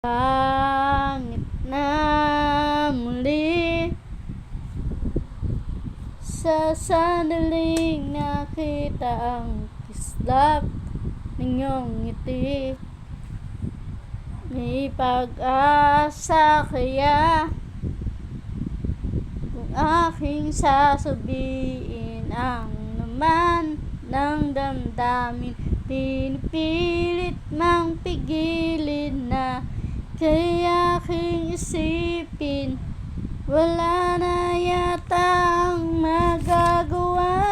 Langit na muli sa sandaling nakita ang kislap ng iyong ngiti. May pag-asa kaya kung aking sasabihin ang naman ng damdamin. Pinipilit mang pigilin na kaya aking isipin, wala na yatang magagawa.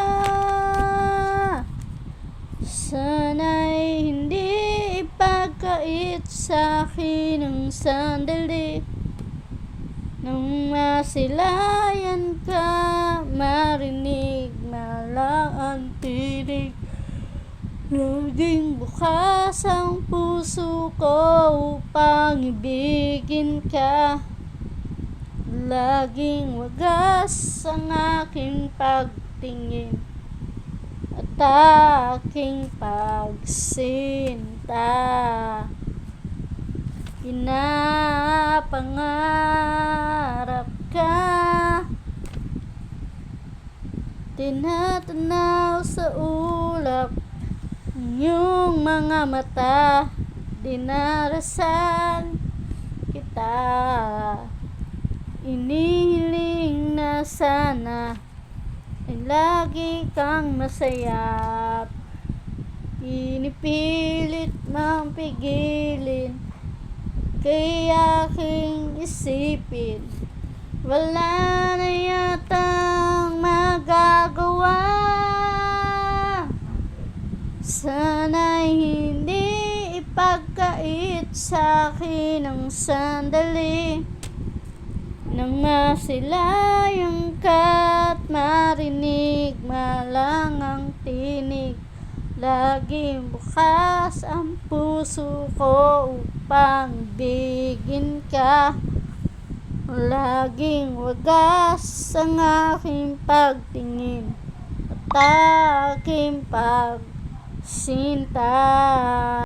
Sana'y hindi ipagkait sa'kin ang sandali nang masilayan ka, marinig malang ang tinig. Laging bukas ang puso ko upang ibigin ka. Laging wagas ang aking pagtingin at aking pagsinta. Pinapangarap ka, tinatanaw sa ulap iyong mga mata, dinarasan kita. Inihiling na sana ay lagi kang masaya. Pinipilit mang pigilin kaya aking isipin, wala na yatang magagawa. Sana'y hindi ipagkait sa'kin ang sandali nang masilayan ka at marinig malang ang tinig. Laging bukas ang puso ko upang ibigin ka. Laging wagas ang aking pagtingin at aking pagsinta.